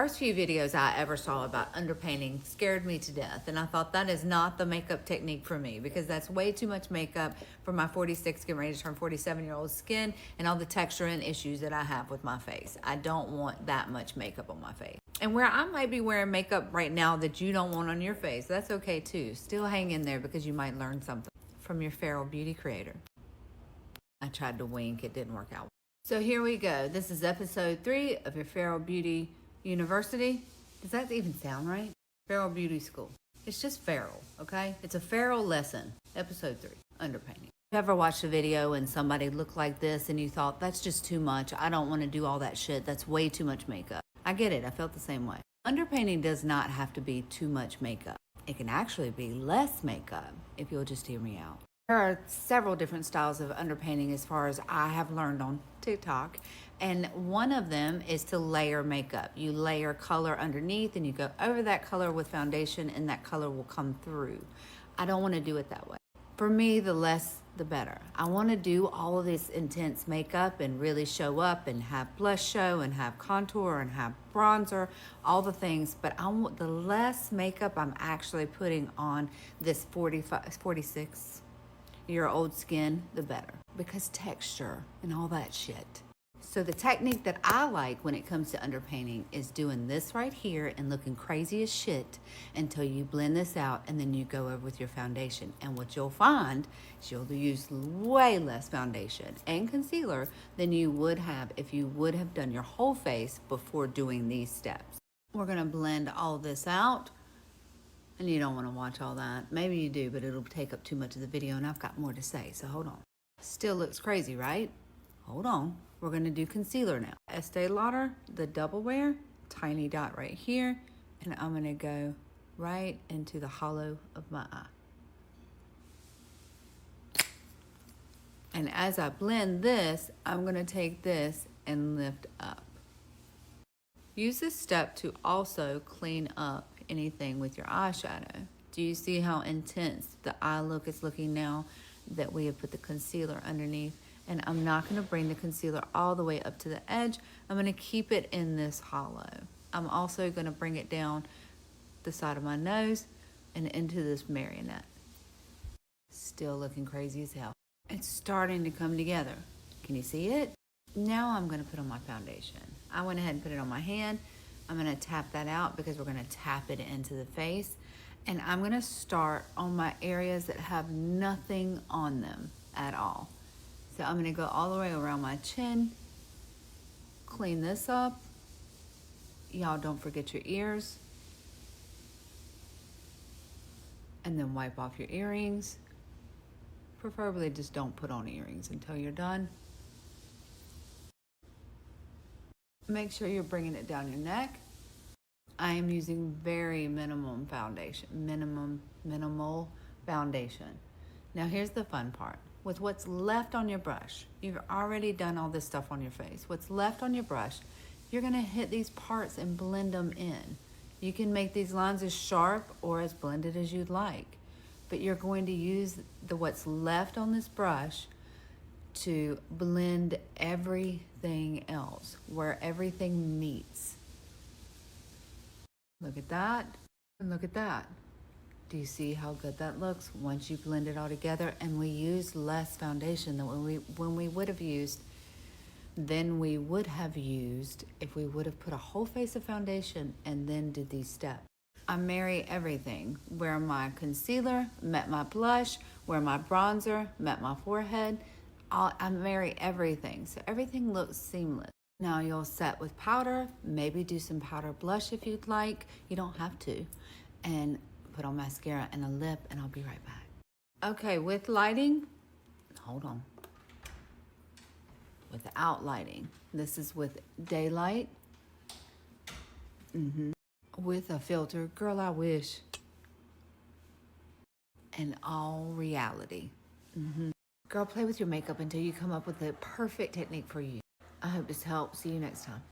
First few videos I ever saw about underpainting scared me to death, and I thought that is not the makeup technique for me because that's way too much makeup for my 46, getting ready to turn 47-year-old skin and all the texture and issues that I have with my face. I don't want that much makeup on my face. And where I might be wearing makeup right now that you don't want on your face, that's okay too. Still hang in there because you might learn something from your feral beauty creator. I tried to wink, it didn't work out. So here we go. This is episode 3 of your Feral Beauty University. Does that even sound right? Feral Beauty School. It's just feral, okay? It's a feral lesson. Episode 3, underpainting. You ever watched a video and somebody looked like this and you thought, that's just too much. I don't want to do all that shit. That's way too much makeup. I get it. I felt the same way. Underpainting does not have to be too much makeup. It can actually be less makeup if you'll just hear me out. There are several different styles of underpainting as far as I have learned on TikTok. And one of them is to layer makeup. You layer color underneath and you go over that color with foundation and that color will come through. I don't want to do it that way. For me, the less, the better. I want to do all of this intense makeup and really show up and have blush show and have contour and have bronzer, all the things. But I want the less makeup I'm actually putting on this 46-year-old skin, the better. Because texture and all that shit. So the technique that I like when it comes to underpainting is doing this right here and looking crazy as shit until you blend this out and then you go over with your foundation. And what you'll find is you'll use way less foundation and concealer than you would have if you would have done your whole face before doing these steps. We're gonna blend all this out. And you don't want to watch all that. Maybe you do, but it'll take up too much of the video and I've got more to say, so hold on. Still looks crazy, right? Hold on. We're going to do concealer now. Estee Lauder, the double wear, tiny dot right here, and I'm going to go right into the hollow of my eye. And as I blend this, I'm going to take this and lift up. Use this step to also clean up anything with your eyeshadow. Do you see how intense the eye look is looking now that we have put the concealer underneath? And I'm not going to bring the concealer all the way up to the edge. I'm going to keep it in this hollow. I'm also going to bring it down the side of my nose and into this marionette. Still looking crazy as hell. It's starting to come together. Can you see it? Now I'm going to put on my foundation. I went ahead and put it on my hand. I'm going to tap that out because we're going to tap it into the face. And I'm going to start on my areas that have nothing on them at all. So I'm going to go all the way around my chin, clean this up. Y'all don't forget your ears. And then wipe off your earrings. Preferably just don't put on earrings until you're done. Make sure you're bringing it down your neck. I am using very minimal foundation. Minimal foundation. Now here's the fun part. With what's left on your brush, you've already done all this stuff on your face. What's left on your brush, you're gonna hit these parts and blend them in. You can make these lines as sharp or as blended as you'd like, but you're going to use what's left on this brush to blend everything else, where everything meets. Look at that, and look at that. Do you see how good that looks once you blend it all together? And we use less foundation than when we would have used if we would have put a whole face of foundation and then did these steps. I marry everything. Where my concealer met my blush, where my bronzer met my forehead, I marry everything. So everything looks seamless. Now you'll set with powder, maybe do some powder blush if you'd like. You don't have to. And put on mascara and a lip, and I'll be right back. Okay, with lighting, hold on. Without lighting, this is with daylight. With a filter, girl, I wish. And all reality. Girl, play with your makeup until you come up with the perfect technique for you. I hope this helps. See you next time.